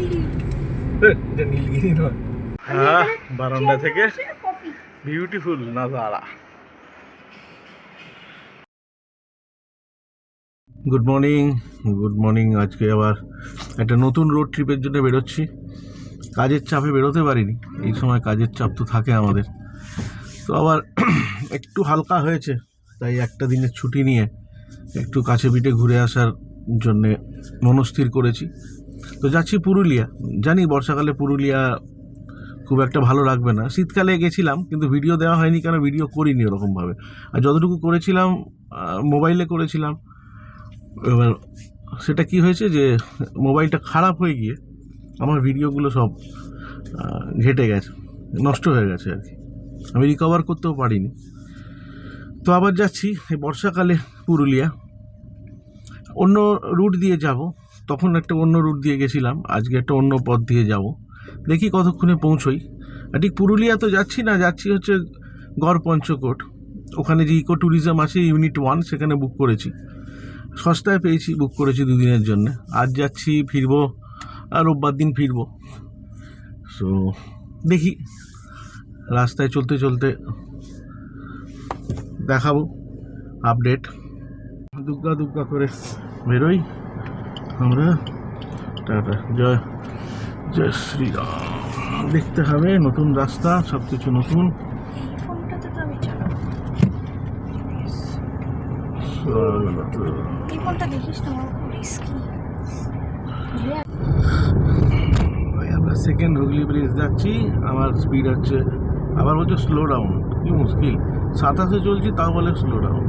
এটা নীলগিরি নয়। হ্যাঁ, বারান্দা থেকে বিউটিফুল নাজারা। Good morning, good morning. আজকে আবার একটা নতুন রোড ট্রিপের জন্য বেরোচ্ছি। কাজের চাপে বেরোতে পারিনি, এই সময় কাজের চাপ তো থাকে আমাদের। তো আবার একটু হালকা হয়েছে, তাই একটা দিনের ছুটি নিয়ে একটু কাছে পিঠে ঘুরে আসার জন্যে মনস্থির করেছি। তো যাচ্ছি পুরুলিয়া। জানি বর্ষাকালে পুরুলিয়া খুব একটা ভালো লাগবে না। শীতকালে গেছিলাম কিন্তু ভিডিও দেওয়া হয়নি, কেন ভিডিও করিনি ওরকমভাবে। আর যতটুকু করেছিলাম মোবাইলে করেছিলাম। এবার সেটা কি হয়েছে যে মোবাইলটা খারাপ হয়ে গিয়ে আমার ভিডিওগুলো সব ঘেটে গেছে, নষ্ট হয়ে গেছে আর কি। আমি রিকভার করতেও পারিনি। তো আবার যাচ্ছি এই বর্ষাকালে পুরুলিয়া। অন্য রুট দিয়ে যাব, তখন একটা অন্য রুট দিয়ে গেছিলাম, আজকে একটা অন্য পথ দিয়ে যাব। দেখি কতক্ষণে পৌঁছোই। আর ঠিক পুরুলিয়া তো যাচ্ছি না, যাচ্ছি হচ্ছে গড় পঞ্চকোট। ওখানে যে ইকো ট্যুরিজম আছে ইউনিট 1, সেখানে বুক করেছি, সস্তায় পেয়েছি, বুক করেছি 2 দিনের জন্য। আজ যাচ্ছি, ফিরবো আর রোববার দিন ফিরবো। সো দেখি, রাস্তায় চলতে চলতে দেখাবো আপডেট। দুগ্গা দুগ্গা করে বেরোই আমরা। টাটা, জয় জয় শ্রীরাম। দেখতে হবে নতুন রাস্তা, সব কিছু নতুন। আমরা সেকেন্ড হুগলি ব্রিজ যাচ্ছি। আমার স্পিড হচ্ছে, আবার বলছে স্লো ডাউন। কি মুশকিল, 27-এ চলছি তাও বলে slow down.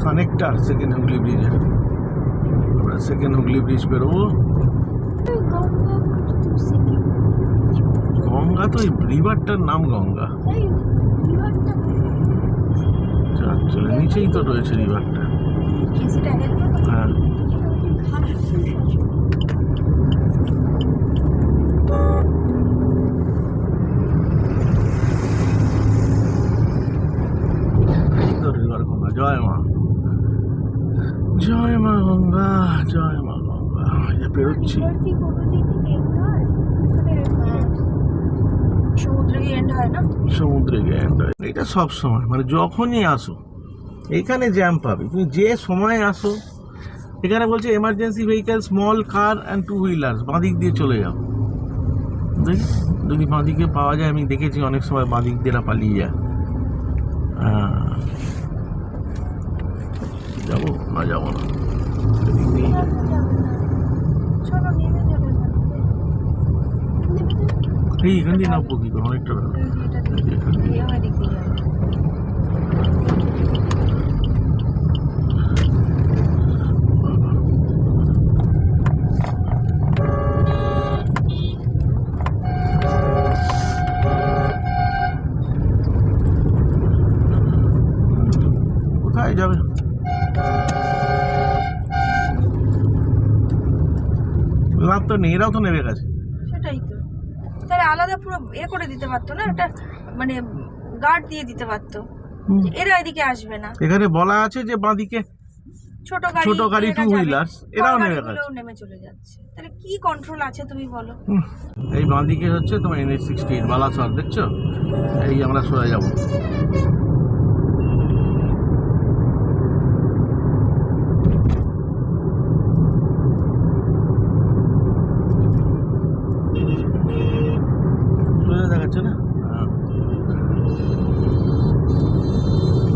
Connector second Hooghly ব্রিজের, আমরা সেকেন্ড হুগলি ব্রিজ পেরোবো। গঙ্গা তো, এই রিভারটার নাম গঙ্গা। চলে নিচেই তো রয়েছে রিভারটা। হ্যাঁ, এই তো রিভার গঙ্গা। জয় মা, জয় মা গঙ্গা, জয় মা গঙ্গা। এটা পেরোচ্ছি। সমুদ্রে গিয়ে এন্ড হয় এটা সব সময়, মানে যখনই আসো এইখানে জ্যাম পাবে। তুমি যে সময় আসো এখানে বলছে emergency vehicle, small car and 2 wheelers, বাঁদিক দিয়ে চলে যাও। দেখি যদি বাঁদিকে পাওয়া যায়। আমি দেখেছি অনেক সময় বাঁদিক দিয়ে পালিয়ে যায়। যাবো না, যাবো না, এইখান দিয়ে নামবো কি করে? অনেকটা কোথায় যাবে? লাভ তো নেই, এরাও তো নেমে গেছে। সেটাই তো, তাহলে আলাদা পুরো করে দিতে পারতো না, একটা মানে গার্ড দিয়ে দিতে পারতো, এরা এদিকে আসবে না। এখানে বলা আছে যে বাঁদিকে ছোট গাড়ি 2 হুইলার্স, এরাও নেমে চলে যাচ্ছে। তাহলে কি কন্ট্রোল আছে তুমি বলো? এই বাঁদিকে হচ্ছে তোমার NH-16 বালাসর, দেখছো? এই আমরা সোজা যাবো। দেখাচ্ছে না,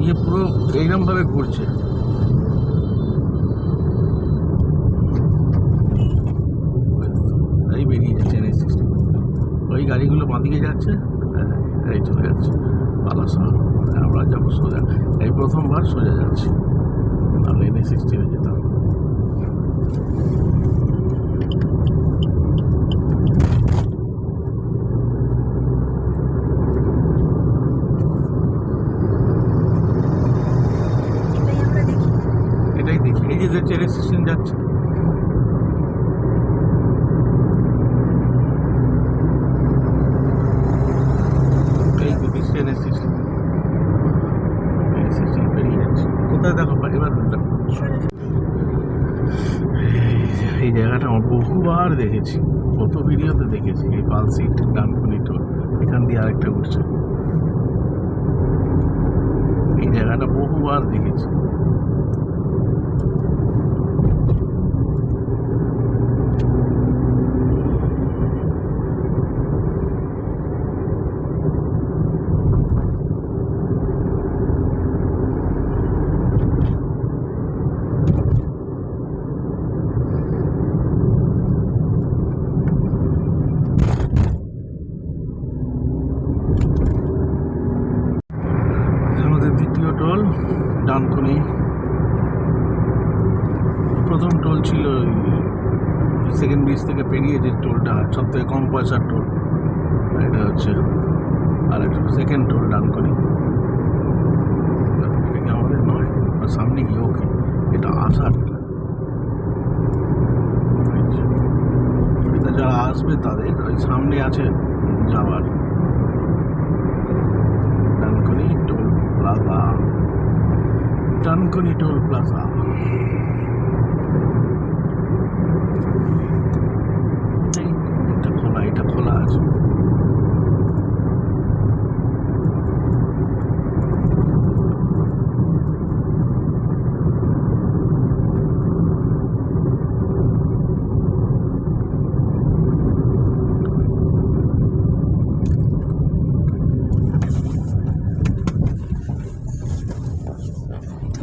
ইয়ে পুরো এইরকম ভাবে ঘুরছে। এই বেরিয়ে যাচ্ছে NH-16, ওই গাড়িগুলো বাঁদিকে যাচ্ছে, এই চলে যাচ্ছে বালাসর। আমরা যাবো সোজা, এই প্রথমবার সোজা যাচ্ছি, তাহলে NH-16 যেতাম। এটাই দেখি, এই যে NH-16 যাচ্ছে, বহুবার দেখেছি, কত ভিডিওতে দেখেছি এই পালসিট ডানকুনি টোল। এখান দিয়ে আরেকটা ঘুরছে, এই জায়গাটা বহুবার দেখেছি। আমাদের দ্বিতীয় টোল ডানকুনি। প্রথম টোল ছিল সেকেন্ড ব্রিজ থেকে পেরিয়ে যে টোলটা, সব থেকে কম পয়সার টোল। এটা হচ্ছে আর একটা সেকেন্ড টোল ডানকুনি। এটা কি আমাদের নয়, আর সামনে গিয়ে ওকে এটা আসার, এটা যারা আসবে তাদের ওই সামনে আছে যাওয়ার। Dankuni toll plaza, Dankuni toll plaza. এটা খোলা, এটা খোলা আছে।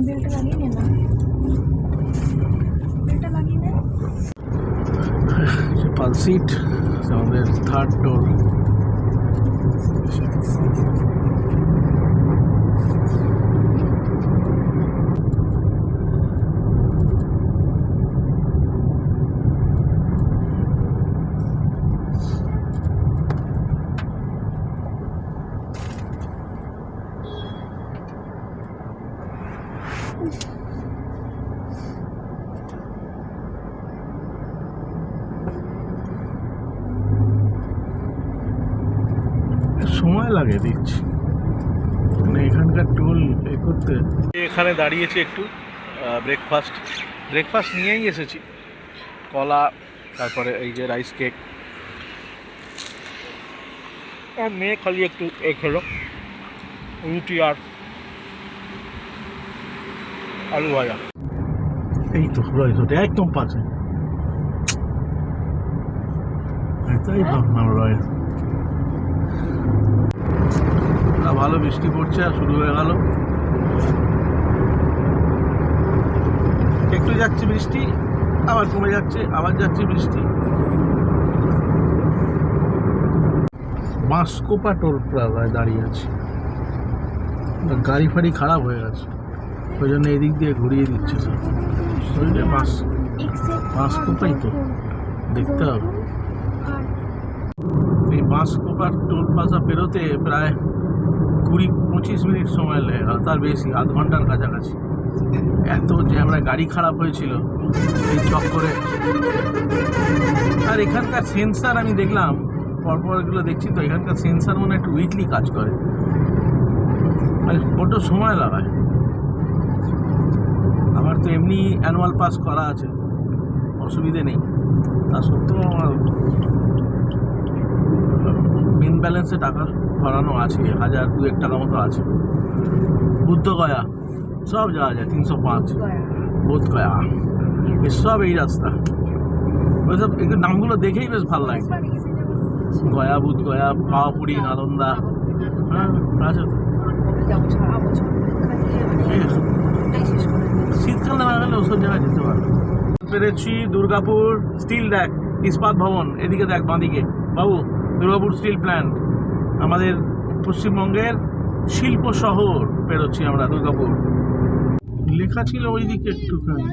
বেলটা লাগিয়ে নে না, বেলটা লাগিয়ে নে। পালসিট আমাদের থার্ড টোল। সময় লাগে দেখছি, মানে এখানকার টোল এ করতে। এখানে দাঁড়িয়েছি একটু ব্রেকফাস্ট নিয়েই এসেছি, কলা, তারপরে এই যে রাইস কেক। আর মেয়ে খালি একটু এ খেলো, রুটি আর আলু ভাজা। এই তো রয়েছে একদম পাশে, এটাই ভাবলাম রয়েছে। ভালো বৃষ্টি পড়ছে আর শুরু হয়ে গেল, একটু যাচ্ছে বৃষ্টি, আবার কমে যাচ্ছে, আবার যাচ্ছে বৃষ্টি। বাঁশকোপা টোল প্লাজায় দাঁড়িয়ে আছে, গাড়ি ফাড়ি খারাপ হয়ে গেছে, ওই জন্য এদিক দিয়ে ঘুরিয়ে দিচ্ছে সব। বুঝলে, বাঁশকোপাই তো দেখতে হবে। এই বাঁশকোপার টোল প্লাজা পেরোতে প্রায় 20-25 মিনিট সময় লেগে গেল, তার বেশি, আধ ঘন্টার কাছাকাছি। এত যে আমরা গাড়ি খারাপ হয়েছিল এই চক্করে। আর এখানকার সেন্সার আমি দেখলাম, পরপর এগুলো দেখছি তো, এখানকার সেন্সার মনে একটু উইকলি কাজ করে, মানে বড্ড সময় লাগায়। আমার তো এমনি অ্যানুয়াল পাস করা আছে, অসুবিধে নেই, তা সত্ত্বেও আমার মেন ব্যালেন্সে টাকা ভরানো আছে, 1000-2000 টাকা মতো আছে। বুদ্ধগয়া সব যাওয়া যায়, 305 বোধগয়া, এসব এই রাস্তা। ওইসব একটু নামগুলো দেখেই বেশ ভালো লাগে, গয়া, বুধগয়া, পাওয়াপুরি, নালন্দা। হ্যাঁ আছে তো, শীতকালে না গেলে ওসব জায়গায় যেতে পারবে। পেরেছি দুর্গাপুর স্টিল দেখ, ইস্পাত ভবন, এদিকে দেখ বাঁদিকে বাবু, দুর্গাপুর স্টিল প্ল্যান্ট, আমাদের পশ্চিমবঙ্গের শিল্প শহর পেরোচ্ছি আমরা। দুর্গাপুর লেখা ছিল ওইদিকে একটুখানি,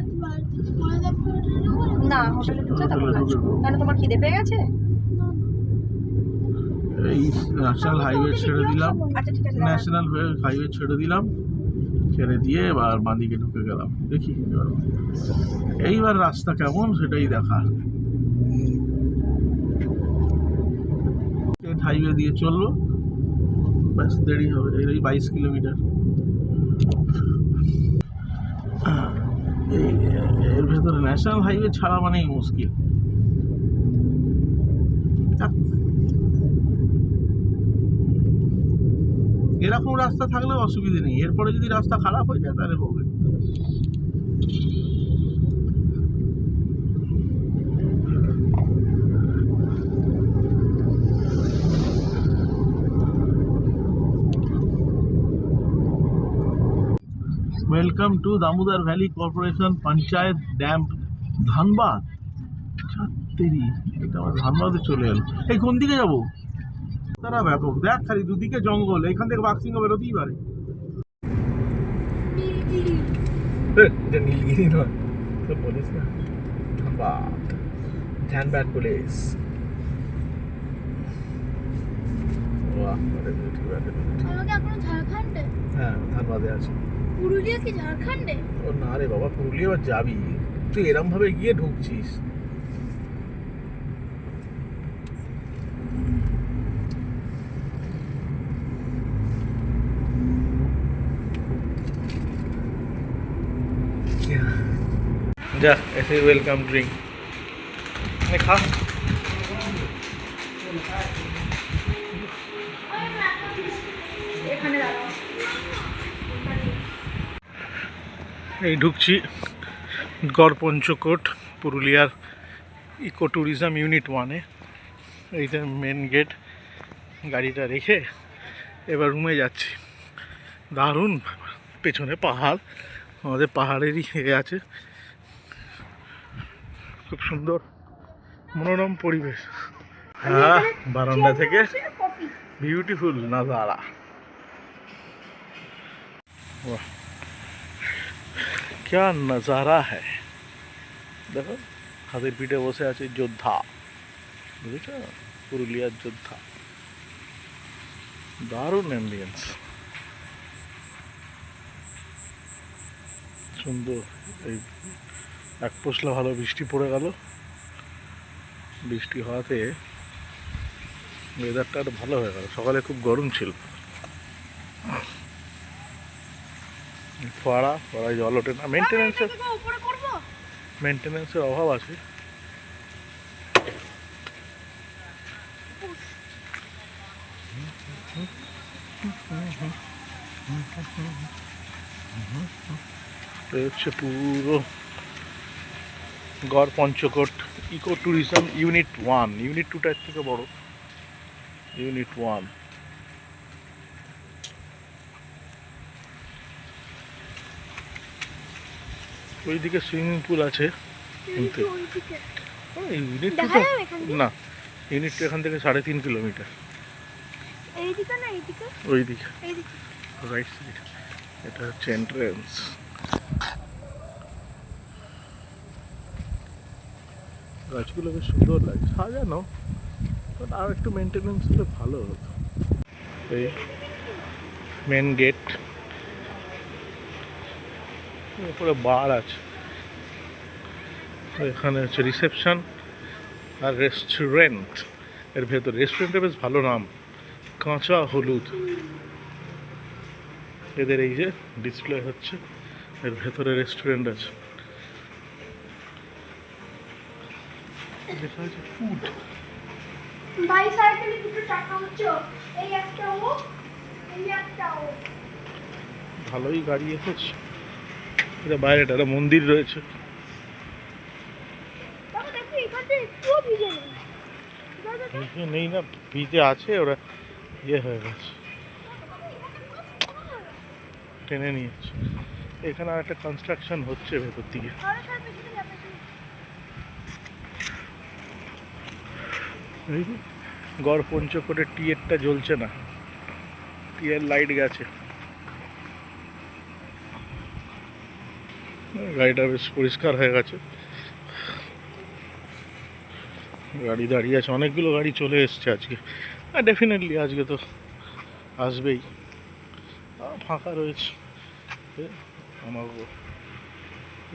না হোটেলে ঢুকে তারপর খাচ্ছো। কেন, তোমার খিদে পেয়ে গেছে? এই ন্যাশনাল হাইওয়ে ছেড়ে দিলাম, আচ্ছা ঠিক আছে, ন্যাশনাল হাইওয়ে ছেড়ে দিলাম, ছেড়ে দিয়ে এবার বাঁদিকে ঢুকে গেলাম। দেখি এইবার রাস্তা কেমন সেটাই দেখার। স্টেট হাইওয়ে দিয়ে চললো, ব্যাস দেরি হবে, এই 22 কিলোমিটার। এর ভেতরে ন্যাশনাল হাইওয়ে ছাড়া মানেই মুশকিল, এরকম রাস্তা থাকলেও অসুবিধে নেই, এরপরে যদি রাস্তা খারাপ হয়ে যায় তাহলে problem. Welcome to Damodar valley corporation Panchet dam Dhanbad. ছাত্তেরি, এটা আমার ধানবাদে চলে এলো। এই কোন দিকে যাবো? তারা ব্যাপক দেখ, খালি দুদিকে জঙ্গল, এখান থেকে বাঘসিংহ বেরোতেই পারে। এটা নীলগিরি নয় তো, বলিস না। ধানবাদ, ধানবাদ পুলিশ। বাহ, আমাকে এখনো ঝাড়খণ্ডে? হ্যাঁ, ধানবাদে আছে। পুরুলিয়া কি ঝাড়খণ্ডে? ও না রে বাবা, পুরুলিয়া আবার যাবি তুই, এরম ভাবে গিয়ে ঢুকছিস। যা, এসে ওয়েলকাম ড্রিঙ্ক খা। এখানে দাঁড়াও। এই ঢুকছি গড় পঞ্চকোট, পুরুলিয়ার ইকো ট্যুরিজম ইউনিট 1-এ। এইটা মেন গেট। গাড়িটা রেখে এবার রুমে যাচ্ছি। দারুণ, পেছনে পাহাড়, আমাদের পাহাড়েরই আছে, খুব সুন্দর মনোরম পরিবেশ। হ্যাঁ, বারান্দা থেকে বিউটিফুল নাজারা। वाह, क्या नज़ारा है। দেখো, হাতের পিঠে বসে আছে যোদ্ধা, বুঝেছ, পুরুলিয়ার যোদ্ধা। দারুণ অ্যাম্বিয়েন্স, সুন্দর। এই এক পশলা ভালো বৃষ্টি পড়ে গেল, বৃষ্টি হওয়াতে ওয়েদারটা আরো ভালো হয়ে গেল। সকালে খুব গরম ছিল, ফোয়ারায় জল ওঠে না, মেনটেন্যান্সের অভাব আছে। হচ্ছে পুরো Garh Panchakot eco tourism unit 1। Unit 2টা এর থেকে বড়, ইউনিট 1। ওইদিকে সুইমিং পুল আছে, কিন্তু ইউনিট 2 না, ইউনিট 2 এখান থেকে 3.5 কিলোমিটার। ওইদিকে রাইট সাইড, এটা হচ্ছে এন্ট্রেন্স। গাছগুলো বেশ সুন্দর লাগে, সাজানো, আর একটু মেনটেনেন্স হলে ভালো হতো। এই মেন গেট, উপরে বার আছে, এখানে হচ্ছে রিসেপশন আর রেস্টুরেন্ট। এর ভেতর রেস্টুরেন্টের বেশ ভালো নাম, কাঁচা হলুদ। এদের এই যে ডিসপ্লে হচ্ছে, এর ভেতরে রেস্টুরেন্ট আছে, লেখা আছে ফুড। ভালোই গাড়ি এসেছে। এটা বাইরেটা একটা মন্দির রয়েছে। নেই না, ভিজে আছে, ওরা ইয়ে হয়ে গেছে, টেনে নিয়েছে। এখানে আর একটা কনস্ট্রাকশন হচ্ছে ভেতর দিকে। গড় পঞ্চকোটের টিয়েরটা জ্বলছে না, টিয়ের লাইট গেছে। গাড়িটা বেশ পরিষ্কার হয়ে গেছে, গাড়ি দাঁড়িয়ে আছে, অনেকগুলো গাড়ি চলে এসছে আজকে, আর ডেফিনেটলি আজকে তো আসবেই। ফাঁকা রয়েছে। আমার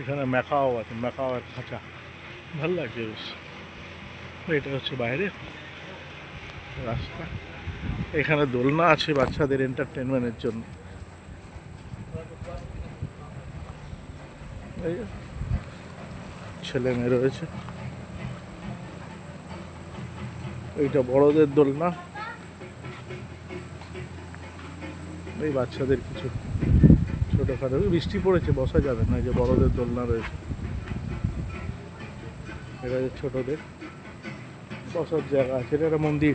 এখানে ম্যাকাও আছে, ম্যাকাও এক খাঁচা, ভালো লাগছে বেশ। এটা হচ্ছে বাইরে রাস্তা, এখানে দোলনা আছে বাচ্চাদের এন্টারটেনমেন্টের জন্য। এই ছেলে মেয়ে রয়েছে, এইটা বড়দের দোলনা, এই বাচ্চাদের কিছু ছোটোখাটো, বৃষ্টি পড়েছে বসা যাবে না, এই যে বড়দের দোলনা রয়েছে, এটা যে ছোটোদের বসার জায়গা আছে, এটা একটা মন্দির,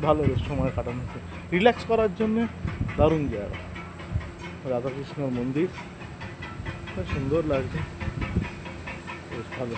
ভালো বেশ সময় কাটানো, রিল্যাক্স করার জন্য দারুণ জায়গা। রাধাকৃষ্ণর মন্দির, সুন্দর লাগছে, বেশ ভালো।